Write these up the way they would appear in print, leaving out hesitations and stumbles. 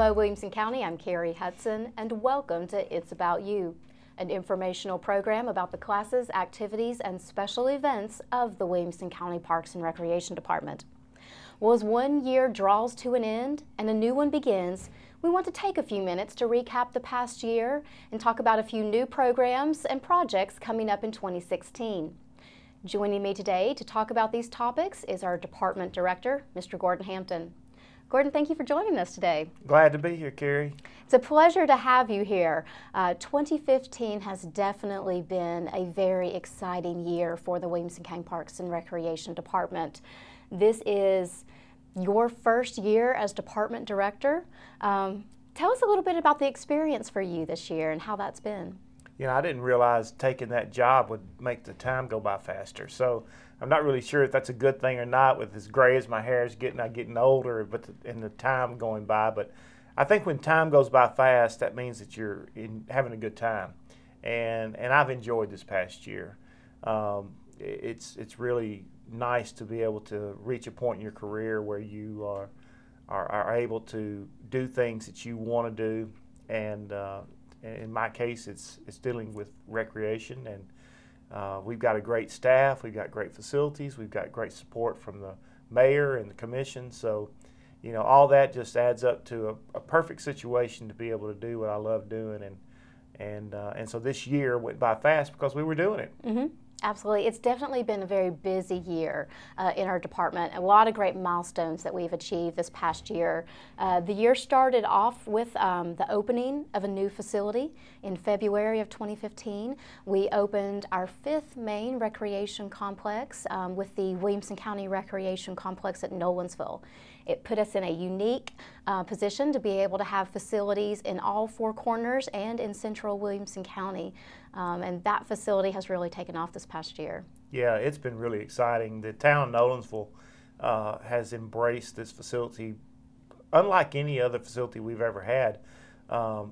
Hello, Williamson County. I'm Kerri Hudson, and welcome to It's About You, an informational program about the classes, activities, and special events of the Williamson County Parks and Recreation Department. Well, as one year draws to an end and a new one begins, we want to take a few minutes to recap the past year and talk about a few new programs and projects coming up in 2016. Joining me today to talk about these topics is our Department Director, Mr. Gordon Hampton. Gordon, thank you for joining us today. Glad to be here, Kerri. It's a pleasure to have you here. 2015 has definitely been a very exciting year for the Williamson County Parks and Recreation Department. This is your first year as Department Director. Tell us a little bit about the experience for you this year and how that's been. You know, I didn't realize taking that job would make the time go by faster. So I'm not really sure if that's a good thing or not, with as gray as my hair is getting, I'm getting older, but and the time going by. But I think when time goes by fast, that means that you're having a good time. And I've enjoyed this past year. It's really nice to be able to reach a point in your career where you are able to do things that you want to do. And in my case, it's dealing with recreation, and we've got a great staff, we've got great facilities, we've got great support from the mayor and the commission. So, you know, all that just adds up to a perfect situation to be able to do what I love doing, and so this year went by fast because we were doing it. Mm-hmm. Absolutely. It's definitely been a very busy year in our department. A lot of great milestones that we've achieved this past year. The year started off with the opening of a new facility in February of 2015. We opened our 5th main recreation complex with the Williamson County Recreation Complex at Nolensville. It put us in a unique position to be able to have facilities in all 4 corners and in central Williamson County. And that facility has really taken off this past year. Yeah, it's been really exciting. The town of Nolensville has embraced this facility unlike any other facility we've ever had,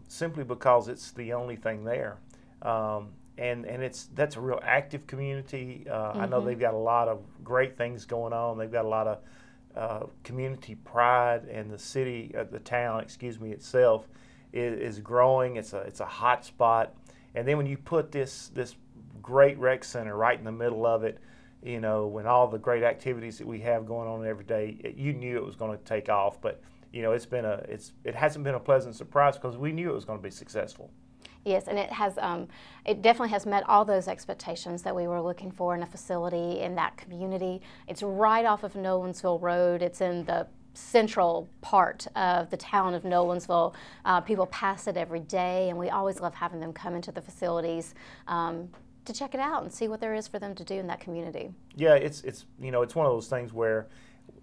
simply because it's the only thing there. And that's a real active community. I know they've got a lot of great things going on. They've got a lot of community pride, and the town itself is growing. It's a hot spot. And then when you put this great rec center right in the middle of it, you know, when all the great activities that we have going on every day, you knew it was going to take off. But you know, it hasn't been a pleasant surprise because we knew it was going to be successful. Yes, and it definitely has met all those expectations that we were looking for in a facility in that community. It's right off of Nolensville Road. It's in the central part of the town of Nolensville. People pass it every day, and we always love having them come into the facilities to check it out and see what there is for them to do in that community. Yeah, it's you know, it's one of those things where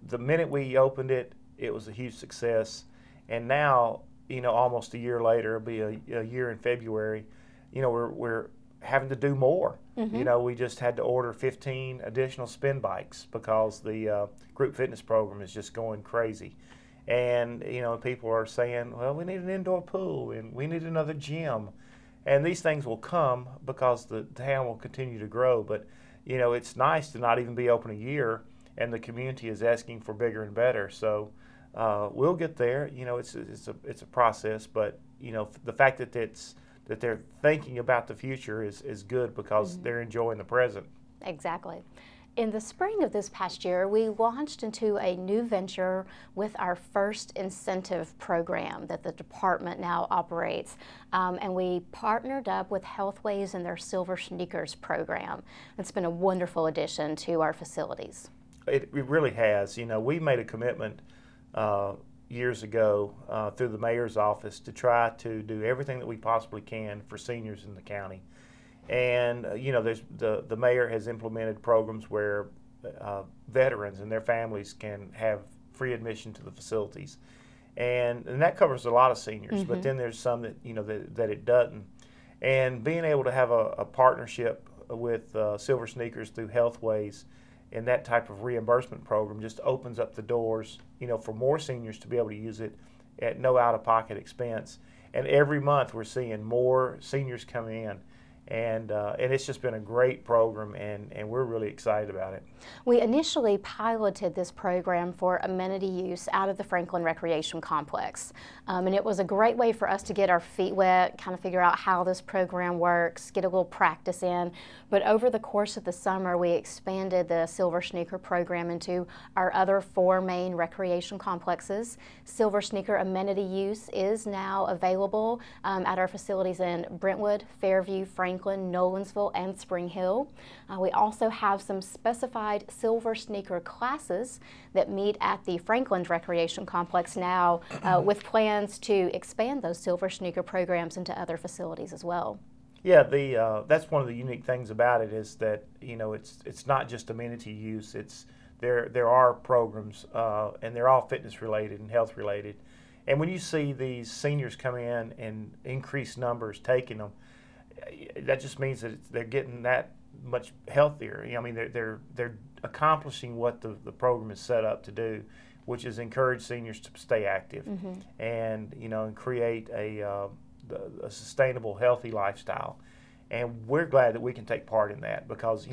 the minute we opened it, it was a huge success, and now, you know, almost a year later, it'll be a year in February, you know, we're having to do more. You know, we just had to order 15 additional spin bikes because the group fitness program is just going crazy. And, you know, people are saying, well, we need an indoor pool and we need another gym. And these things will come because the town will continue to grow. But, you know, it's nice to not even be open a year, and the community is asking for bigger and better. So we'll get there. You know, it's a process, but, you know, the fact that they're thinking about the future is good because they're enjoying the present. Exactly. In the spring of this past year, we launched into a new venture with our first incentive program that the department now operates. And we partnered up with Healthways and their Silver Sneakers program. It's been a wonderful addition to our facilities. It really has. You know, we made a commitment years ago through the mayor's office to try to do everything that we possibly can for seniors in the county. And you know, the mayor has implemented programs where veterans and their families can have free admission to the facilities, and that covers a lot of seniors. But then there's some that, you know, that it doesn't. And being able to have a partnership with Silver Sneakers through Healthways and that type of reimbursement program just opens up the doors, you know, for more seniors to be able to use it at no out-of-pocket expense. And every month we're seeing more seniors come in. And it's just been a great program, and we're really excited about it. We initially piloted this program for amenity use out of the Franklin Recreation Complex. And it was a great way for us to get our feet wet, kind of figure out how this program works, get a little practice in. But over the course of the summer, we expanded the Silver Sneaker program into our other 4 main recreation complexes. Silver Sneaker amenity use is now available at our facilities in Brentwood, Fairview, Franklin, Nolensville, and Spring Hill. We also have some specified Silver Sneaker classes that meet at the Franklin Recreation Complex now, with plans to expand those Silver Sneaker programs into other facilities as well. Yeah, that's one of the unique things about it is that it's not just amenity use. There are programs, and they're all fitness related and health related. And when you see these seniors come in and increased numbers taking them, that just means that they're getting that much healthier. I mean, they're accomplishing what the program is set up to do, which is encourage seniors to stay active and and create a sustainable, healthy lifestyle. And we're glad that we can take part in that, because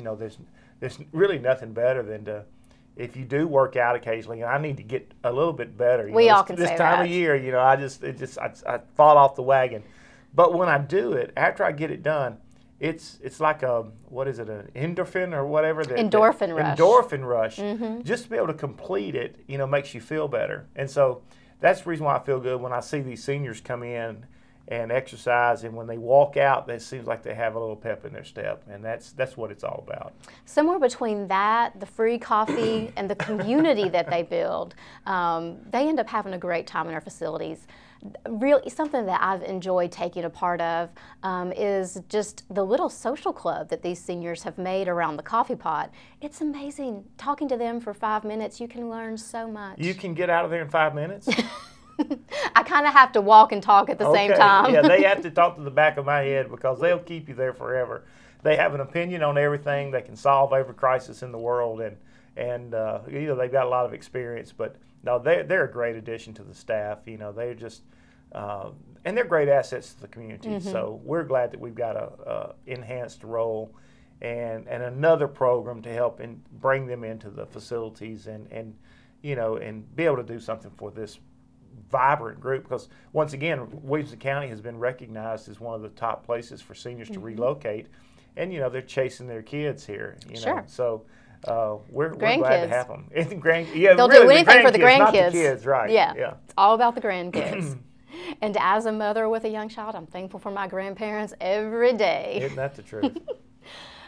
there's really nothing better than to, if you do work out occasionally, and I need to get a little bit better. We all can say that. This time of year, I fall off the wagon. But when I do it, after I get it done, it's like an endorphin or whatever. Endorphin rush. Endorphin rush. Just to be able to complete it, makes you feel better. And so that's the reason why I feel good when I see these seniors come in and exercise, and when they walk out, it seems like they have a little pep in their step, and that's what it's all about. Somewhere between that, the free coffee, and the community that they build, they end up having a great time in our facilities. Really, something that I've enjoyed taking a part of is just the little social club that these seniors have made around the coffee pot. It's amazing. Talking to them for 5 minutes, you can learn so much. You can get out of there in 5 minutes? I kind of have to walk and talk at the same time. Yeah, they have to talk to the back of my head, because they'll keep you there forever. They have an opinion on everything. They can solve every crisis in the world, and they've got a lot of experience. But no, they're a great addition to the staff. They're just and they're great assets to the community. So we're glad that we've got a enhanced role and another program to help bring them into the facilities and be able to do something for this vibrant group, because once again, Williamson County has been recognized as one of the top places for seniors to relocate, and they're chasing their kids here. Sure. So we're glad to have them. They'll do anything for the grandkids. Not the kids, right? Yeah. It's all about the grandkids. And as a mother with a young child, I'm thankful for my grandparents every day. Isn't that the truth?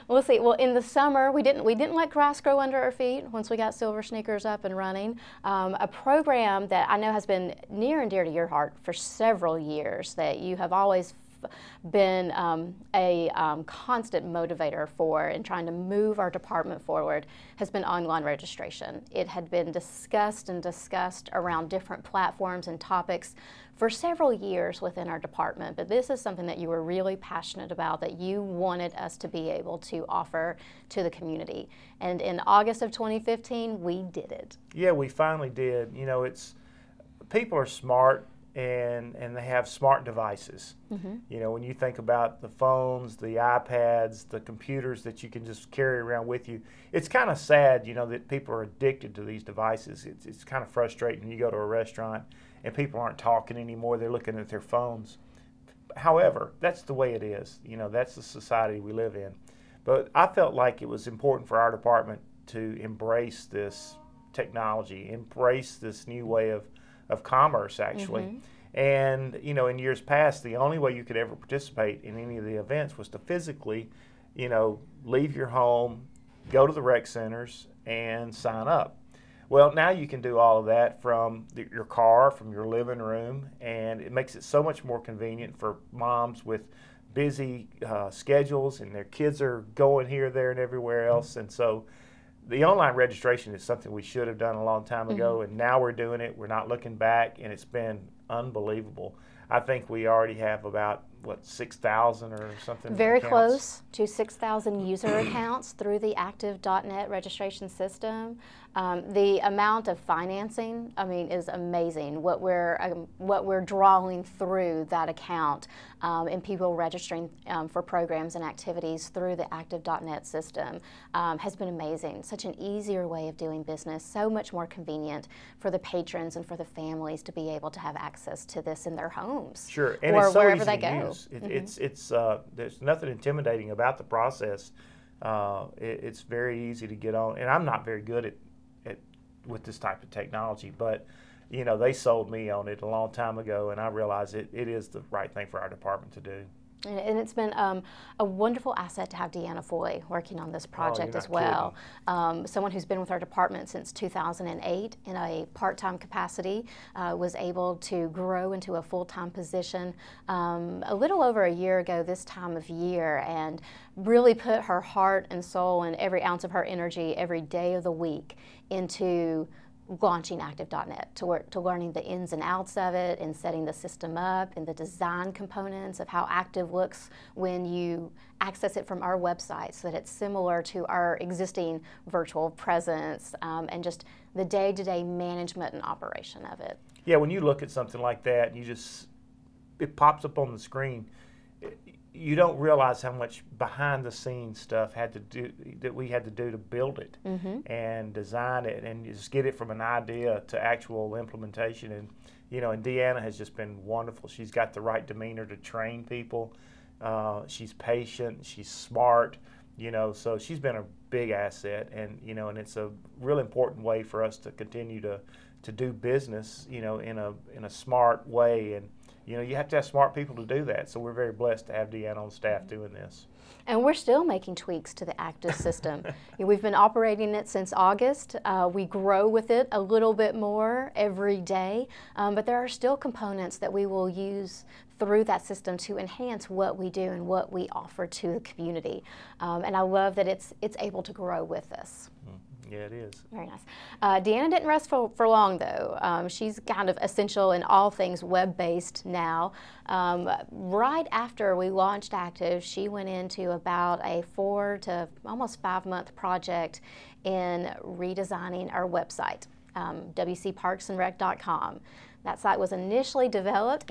We'll see. Well, in the summer, we didn't let grass grow under our feet once we got Silver Sneakers up and running. A program that I know has been near and dear to your heart for several years, that you have always been a constant motivator for in trying to move our department forward, has been online registration. It had been discussed around different platforms and topics for several years within our department, but this is something that you were really passionate about, that you wanted us to be able to offer to the community. And in August of 2015, we did it. Yeah, we finally did. People are smart, and they have smart devices. When you think about the phones, the iPads, the computers that you can just carry around with you, it's kind of sad, that people are addicted to these devices. It's kind of frustrating when you go to a restaurant and people aren't talking anymore, they're looking at their phones. However, that's the way it is. That's the society we live in. But I felt like it was important for our department to embrace this technology, embrace this new way of commerce, actually. And, in years past, the only way you could ever participate in any of the events was to physically, leave your home, go to the rec centers, and sign up. Well, now you can do all of that from your car, from your living room, and it makes it so much more convenient for moms with busy schedules, and their kids are going here, there, and everywhere else. And so the online registration is something we should have done a long time ago, and now we're doing it. We're not looking back, and it's been unbelievable. I think we already have about what, 6,000 or something? Very accounts? close to 6,000 user accounts through the active.net registration system. The amount of financing, I mean, is amazing. What we're drawing through that account and people registering for programs and activities through the active.net system has been amazing. Such an easier way of doing business, so much more convenient for the patrons and for the families to be able to have access to this in their homes. Sure, and or it's so wherever easy they to go. use. There's nothing intimidating about the process. It's very easy to get on, and I'm not very good at with this type of technology, but you know, they sold me on it a long time ago, and I realize it is the right thing for our department to do. And it's been a wonderful asset to have Deanna Foy working on this project as well. Someone who's been with our department since 2008 in a part-time capacity, was able to grow into a full-time position a little over a year ago this time of year, and really put her heart and soul and every ounce of her energy every day of the week into launching active.net, to learning the ins and outs of it and setting the system up and the design components of how Active looks when you access it from our website, so that it's similar to our existing virtual presence, and just the day-to-day management and operation of it. Yeah, when you look at something like that, it pops up on the screen. You don't realize how much behind-the-scenes stuff we had to do to build it and design it, and just get it from an idea to actual implementation. And you know, and Deanna has just been wonderful. She's got the right demeanor to train people. She's patient. She's smart. You know, so she's been a big asset, and you know, and it's a real important way for us to continue to do business. You know, in a smart way. And you know, you have to have smart people to do that. So we're very blessed to have Deanna on staff doing this. And we're still making tweaks to the Active system. We've been operating it since August. We grow with it a little bit more every day, but there are still components that we will use through that system to enhance what we do and what we offer to the community. And I love that it's able to grow with us. Yeah, it is. Very nice. Deanna didn't rest for long, though. She's kind of essential in all things web-based now. Right after we launched Active, she went into about a 4 to almost 5 month project in redesigning our website, WCParksandRec.com. That site was initially developed,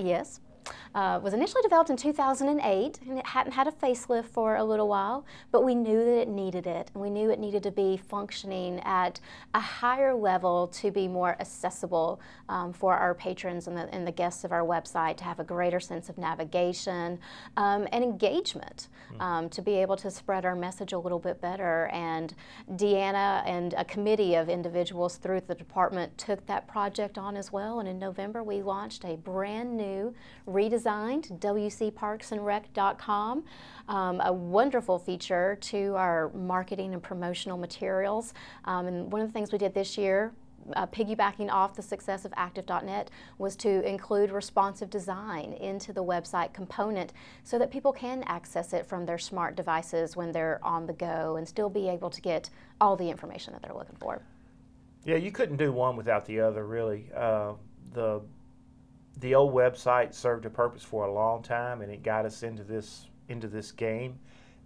was initially developed in 2008, and it hadn't had a facelift for a little while, but we knew that it needed it, and we knew it needed to be functioning at a higher level to be more accessible for our patrons and the guests of our website, to have a greater sense of navigation and engagement, to be able to spread our message a little bit better. And Deanna and a committee of individuals through the department took that project on as well, and in November we launched a brand new redesigned WCParksandRec.com, a wonderful feature to our marketing and promotional materials. And one of the things we did this year, piggybacking off the success of active.net, was to include responsive design into the website component so that people can access it from their smart devices when they're on the go and still be able to get all the information that they're looking for. Yeah, you couldn't do one without the other, really. The old website served a purpose for a long time, and it got us into this game.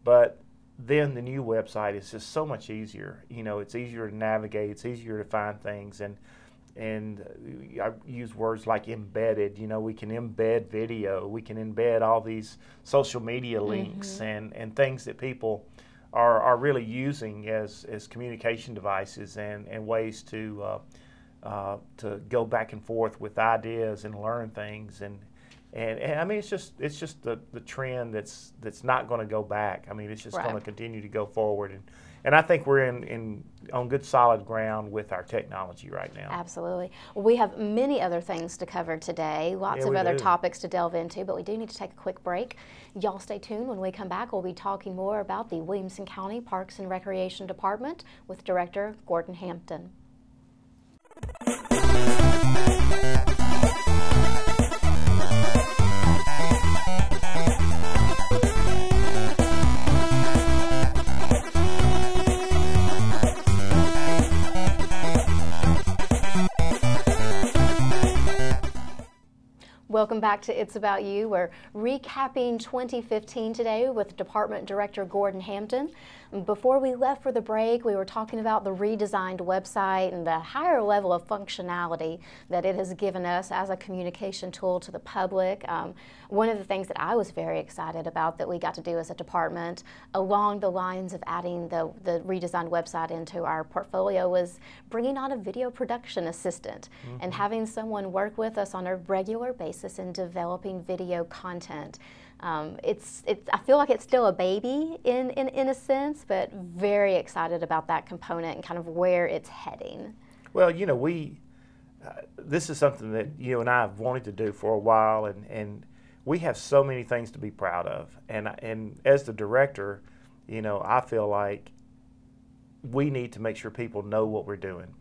But then the new website is just so much easier. You know, it's easier to navigate. It's easier to find things, and I use words like embedded. You know, we can embed video. We can embed all these social media links and things that people are really using as communication devices and ways to go back and forth with ideas and learn things, and I mean, it's just the trend that's not going to go back. I mean, it's just going to continue to go forward, and I think we're on good solid ground with our technology right now. Absolutely. Well, we have many other things to cover today, lots of other topics to delve into, but we do need to take a quick break. Y'all stay tuned. When we come back, we'll be talking more about the Williamson County Parks and Recreation Department with Director Gordon Hampton. Welcome back to It's About You. We're recapping 2015 today with Department Director Gordon Hampton. Before we left for the break, we were talking about the redesigned website and the higher level of functionality that it has given us as a communication tool to the public. One of the things that I was very excited about that we got to do as a department, along the lines of adding the redesigned website into our portfolio, was bringing on a video production assistant and having someone work with us on a regular basis in developing video content. I feel like it's still a baby in a sense, but very excited about that component and kind of where it's heading. Well, you know, this is something that you and I have wanted to do for a while, and we have so many things to be proud of. And as the director, you know, I feel like we need to make sure people know what we're doing.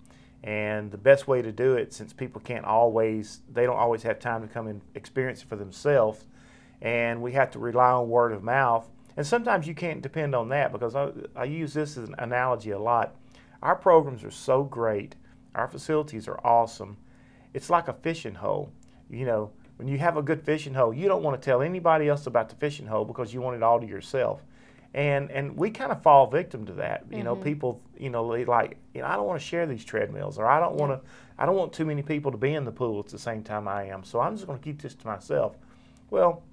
And the best way to do it, since people they don't always have time to come and experience it for themselves, and we have to rely on word of mouth. And sometimes you can't depend on that, because I use this as an analogy a lot. Our programs are so great. Our facilities are awesome. It's like a fishing hole. You know, when you have a good fishing hole, you don't want to tell anybody else about the fishing hole because you want it all to yourself. And we kind of fall victim to that. You know, people, you know, I don't want to share these treadmills, or I don't want too many people to be in the pool at the same time I am, so I'm just going to keep this to myself. Well,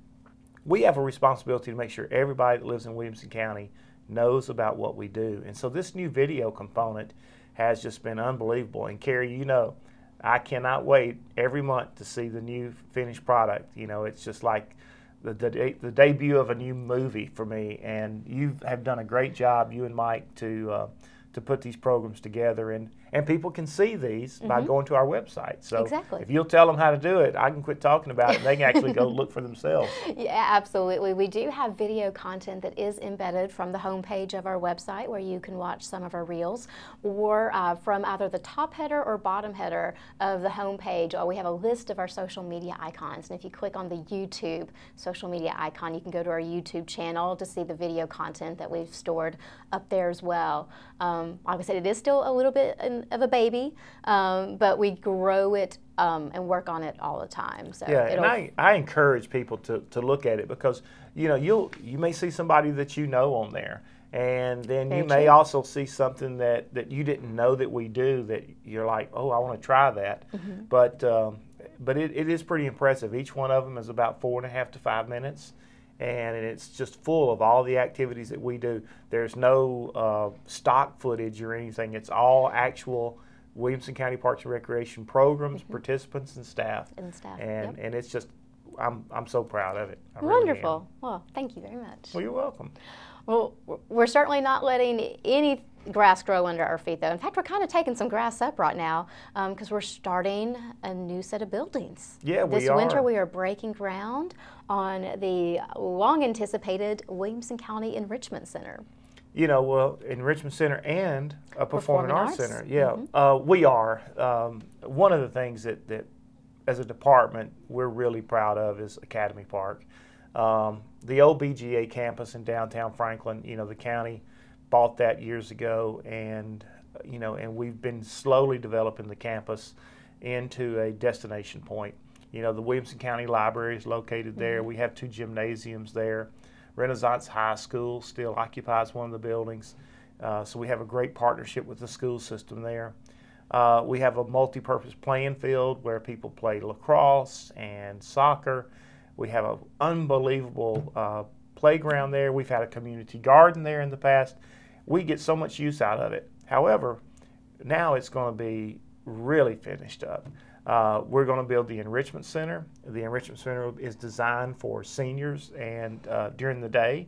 we have a responsibility to make sure everybody that lives in Williamson County knows about what we do. And so this new video component has just been unbelievable. And Kerri, you know, I cannot wait every month to see the new finished product. You know, it's just like the debut of a new movie for me. And you have done a great job, you and Mike, to put these programs together, and people can see these by going to our website. So if you'll tell them how to do it, I can quit talking about it, and they can actually go look for themselves. Yeah, absolutely. We do have video content that is embedded from the homepage of our website, where you can watch some of our reels, or from either the top header or bottom header of the homepage. We have a list of our social media icons, and if you click on the YouTube social media icon, you can go to our YouTube channel to see the video content that we've stored up there as well. Like I said, it is still a little bit of a baby, but we grow it and work on it all the time. So yeah, and I encourage people to look at it, because you know you may see somebody that you know on there, and then you may also see something that you didn't know that we do, that you're like, oh, I want to try that. But it is pretty impressive. Each one of them is about 4.5 to 5 minutes. And it's just full of all the activities that we do. There's no stock footage or anything. It's all actual Williamson County Parks and Recreation programs, participants, and staff. And it's just, I'm so proud of it. I Wonderful. Really am. Well, thank you very much. Well, you're welcome. Well, we're certainly not letting any grass grow under our feet, though. In fact, we're kind of taking some grass up right now, because we're starting a new set of buildings. Yeah, we are. This winter, we are breaking ground on the long-anticipated Williamson County Enrichment Center. You know, well, Enrichment Center and a Performing Arts Center. Yeah, we are. One of the things that as a department we're really proud of is Academy Park. The old BGA campus in downtown Franklin, you know, the county bought that years ago, and you know, and we've been slowly developing the campus into a destination point. You know, the Williamson County Library is located there. We have 2 gymnasiums there. Renaissance High School still occupies one of the buildings, so we have a great partnership with the school system there. We have a multi-purpose playing field where people play lacrosse and soccer. We have an unbelievable playground there. We've had a community garden there in the past. We get so much use out of it. However, now it's going to be really finished up. We're going to build the Enrichment Center. The Enrichment Center is designed for seniors and during the day,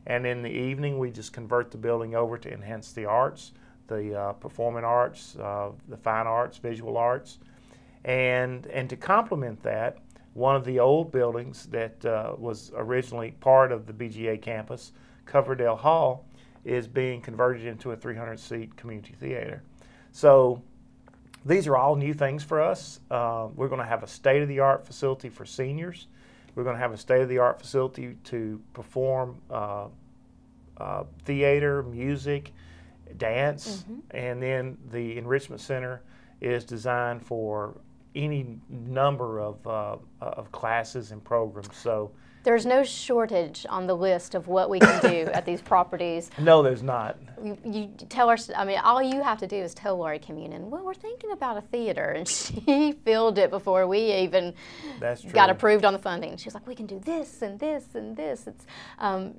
and in the evening we just convert the building over to enhance the arts, the performing arts, the fine arts, visual arts, and to complement that, one of the old buildings that was originally part of the BGA campus, Coverdale Hall, is being converted into a 300-seat community theater. So these are all new things for us. We're going to have a state-of-the-art facility for seniors. We're going to have a state-of-the-art facility to perform theater, music, dance, and then the Enrichment Center is designed for any number of classes and programs. So there's no shortage on the list of what we can do at these properties. no, there's not. You tell us, I mean, all you have to do is tell Lori Communion, well, we're thinking about a theater, and she filled it before we even got approved on the funding. She was like, we can do this and this and this. It's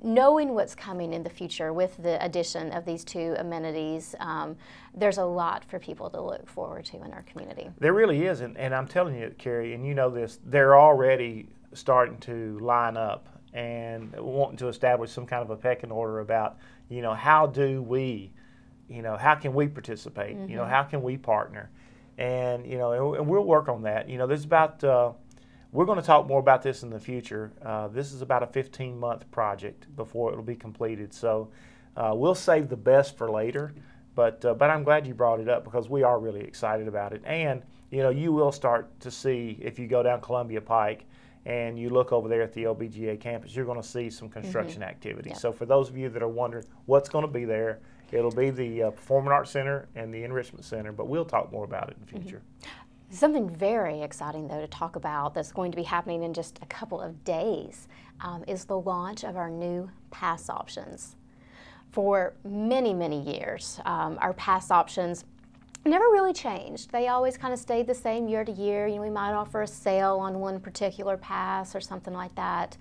knowing what's coming in the future with the addition of these two amenities. There's a lot for people to look forward to in our community. There really is, and I'm telling you, Kerri, and you know this, they're already starting to line up and wanting to establish some kind of a pecking order about, you know, how do we, you know, how can we participate? You know, how can we partner? And, you know, and we'll work on that. You know, there's about, we're going to talk more about this in the future. This is about a 15-month project before it'll be completed. So we'll save the best for later. But I'm glad you brought it up because we are really excited about it. And, you know, you will start to see, if you go down Columbia Pike and you look over there at the LBGA campus, you're going to see some construction activity. So for those of you that are wondering what's going to be there, it'll be the Performing Arts Center and the Enrichment Center, but we'll talk more about it in the future. Something very exciting, though, to talk about that's going to be happening in just a couple of days is the launch of our new pass options. For many, many years, our pass options never really changed. They always kind of stayed the same year to year. You know, we might offer a sale on one particular pass or something like that.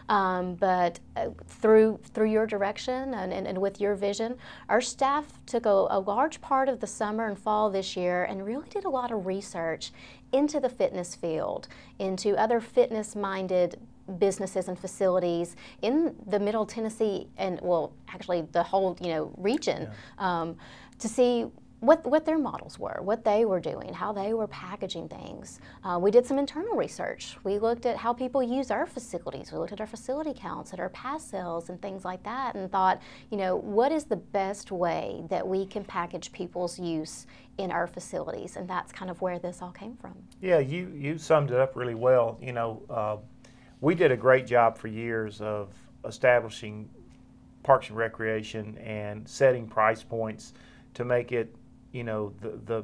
But through your direction and with your vision, our staff took a large part of the summer and fall this year and really did a lot of research into the fitness field, into other fitness-minded businesses and facilities in the Middle Tennessee and, well, actually the whole, you know, region, to see what their models were, what they were doing, how they were packaging things. We did some internal research. We looked at how people use our facilities. We looked at our facility counts, at our pass sales and things like that, and thought, you know, what is the best way that we can package people's use in our facilities? And that's kind of where this all came from. Yeah, you summed it up really well. You know, we did a great job for years of establishing Parks and Recreation and setting price points to make it, you know, the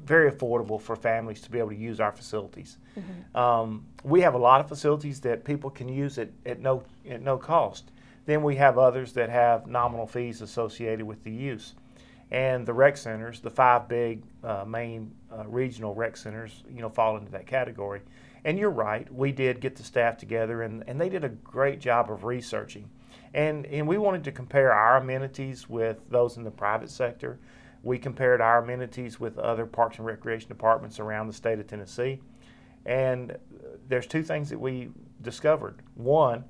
very affordable for families to be able to use our facilities. We have a lot of facilities that people can use at no cost. Then we have others that have nominal fees associated with the use. And the rec centers, the 5 big main regional rec centers, you know, fall into that category. And you're right, we did get the staff together and they did a great job of researching. And we wanted to compare our amenities with those in the private sector. We compared our amenities with other Parks and Recreation departments around the state of Tennessee. And there's 2 things that we discovered. One,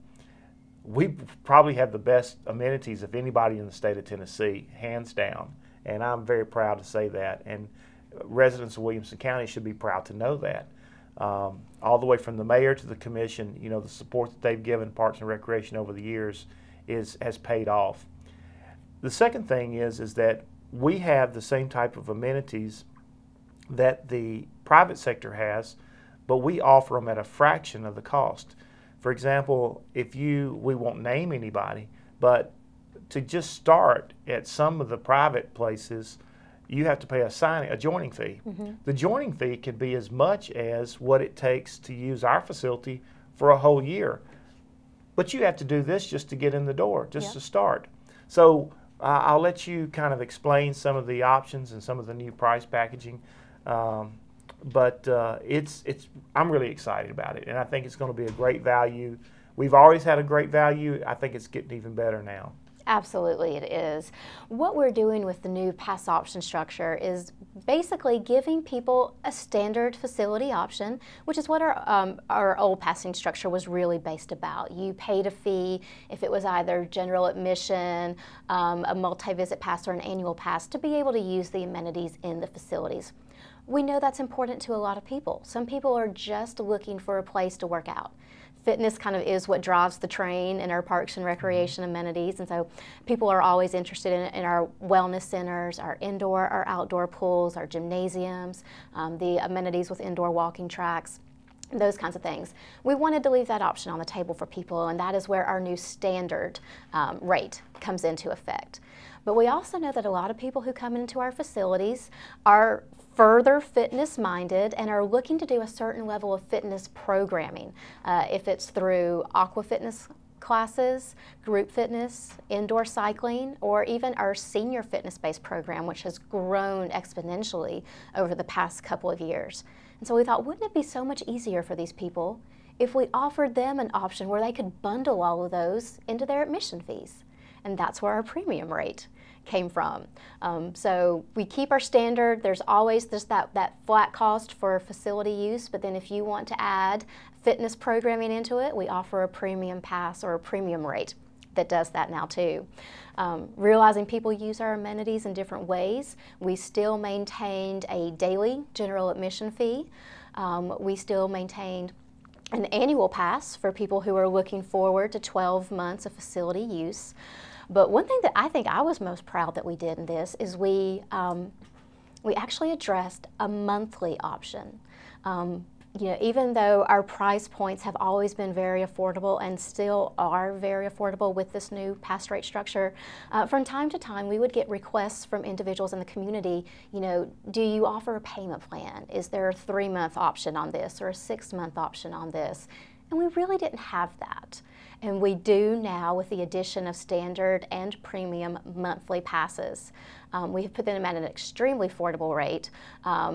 we probably have the best amenities of anybody in the state of Tennessee, hands down. And I'm very proud to say that. And residents of Williamson County should be proud to know that. All the way from the mayor to the commission, you know, the support that they've given Parks and Recreation over the years has paid off. The second thing is that we have the same type of amenities that the private sector has, but we offer them at a fraction of the cost. For example, we won't name anybody, but to just start at some of the private places, you have to pay a joining fee. The joining fee can be as much as what it takes to use our facility for a whole year. But you have to do this just to get in the door, just to start. So I'll let you kind of explain some of the options and some of the new price packaging. But I'm really excited about it, and I think it's going to be a great value. We've always had a great value. I think it's getting even better now. Absolutely, it is. What we're doing with the new pass option structure is basically giving people a standard facility option, which is what our old passing structure was really based about. You paid a fee if it was either general admission, a multi-visit pass, or an annual pass to be able to use the amenities in the facilities. We know that's important to a lot of people. Some people are just looking for a place to work out. Fitness kind of is what drives the train in our Parks and Recreation amenities, and so people are always interested in our wellness centers, our indoor, our outdoor pools, our gymnasiums, the amenities with indoor walking tracks, those kinds of things. We wanted to leave that option on the table for people, and that is where our new standard rate comes into effect. But we also know that a lot of people who come into our facilities are further fitness minded and are looking to do a certain level of fitness programming, if it's through aqua fitness classes, group fitness, indoor cycling, or even our senior fitness-based program, which has grown exponentially over the past couple of years. And so we thought, wouldn't it be so much easier for these people if we offered them an option where they could bundle all of those into their admission fees? And that's where our premium rate came from. So we keep our standard. There's always that flat cost for facility use, but then if you want to add fitness programming into it, we offer a premium pass or a premium rate that does that now too. Realizing people use our amenities in different ways, we still maintained a daily general admission fee. We still maintained an annual pass for people who are looking forward to 12 months of facility use. But one thing that I think I was most proud that we did in this is we actually addressed a monthly option. You know, even though our price points have always been very affordable and still are very affordable with this new pass rate structure, from time to time we would get requests from individuals in the community, you know, do you offer a payment plan? Is there a 3-month option on this or a 6-month option on this? And we really didn't have that. And we do now with the addition of standard and premium monthly passes. We have put them at an extremely affordable rate.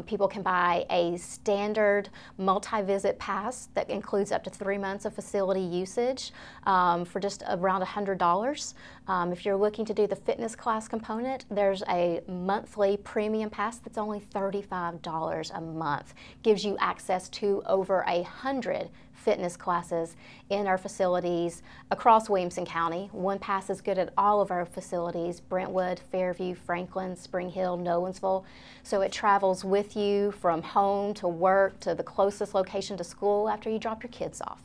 People can buy a standard multi-visit pass that includes up to 3 months of facility usage for just around $100. If you're looking to do the fitness class component, there's a monthly premium pass that's only $35 a month. Gives you access to over 100 fitness classes in our facilities across Williamson County. One pass is good at all of our facilities: Brentwood, Fairview, Franklin, Spring Hill, Nolensville. So it travels with you from home to work to the closest location to school after you drop your kids off.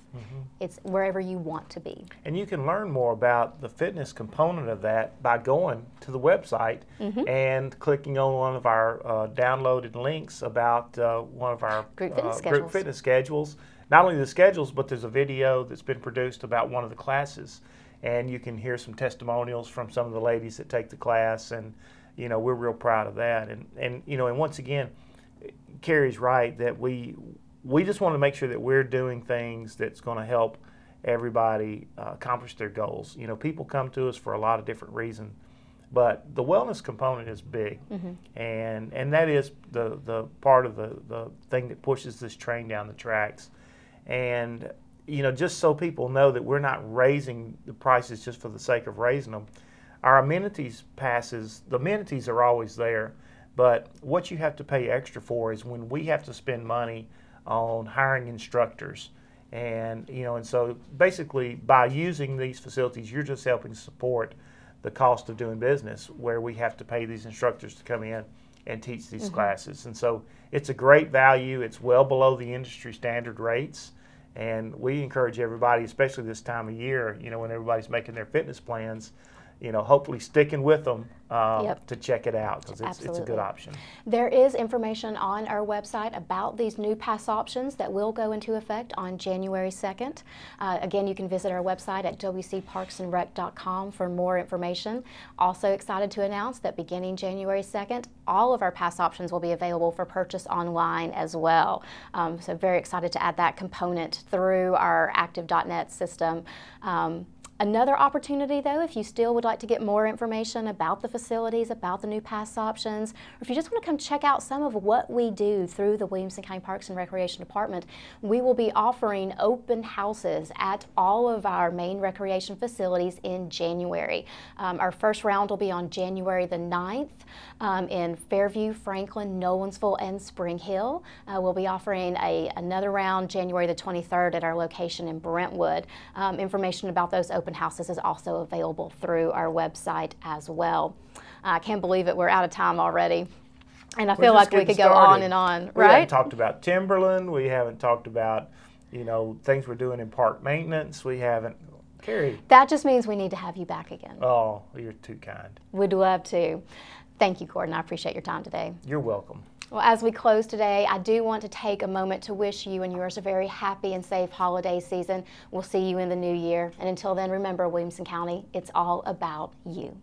It's wherever you want to be. And you can learn more about the fitness component of that by going to the website and clicking on one of our downloaded links about one of our group fitness schedules. Not only the schedules, but there's a video that's been produced about one of the classes, and you can hear some testimonials from some of the ladies that take the class, and you know, we're real proud of that. And you know, and once again, Kerri's right that we just want to make sure that we're doing things that's going to help everybody accomplish their goals. You know, people come to us for a lot of different reasons, but the wellness component is big, and that is the part of the thing that pushes this train down the tracks. And you know, just so people know that we're not raising the prices just for the sake of raising them. Our amenities passes, the amenities are always there, but what you have to pay extra for is when we have to spend money on hiring instructors. And you know, and so basically by using these facilities, you're just helping support the cost of doing business, where we have to pay these instructors to come in and teach these classes. And so it's a great value. It's well below the industry standard rates. And we encourage everybody, especially this time of year, you know, when everybody's making their fitness plans, you know, hopefully sticking with them to check it out, because it's a good option. There is information on our website about these new pass options that will go into effect on January 2nd. Again, you can visit our website at WCParksandRec.com for more information. Also excited to announce that beginning January 2nd, all of our pass options will be available for purchase online as well. So very excited to add that component through our active.net system. Another opportunity, though, if you still would like to get more information about the facilities, about the new pass options, or if you just want to come check out some of what we do through the Williamson County Parks and Recreation Department, we will be offering open houses at all of our main recreation facilities in January. Our first round will be on January the 9th in Fairview, Franklin, Nolensville, and Spring Hill. We'll be offering another round January the 23rd at our location in Brentwood. Information about those open houses is also available through our website as well. I can't believe it, we're out of time already. And I feel like we could go on and on, right? We haven't talked about Timberland. We haven't talked about, you know, things we're doing in park maintenance. We haven't. Kerri. That just means we need to have you back again. Oh, you're too kind. We'd love to. Thank you, Gordon. I appreciate your time today. You're welcome. Well, as we close today, I do want to take a moment to wish you and yours a very happy and safe holiday season. We'll see you in the new year. And until then, remember, Williamson County, it's all about you.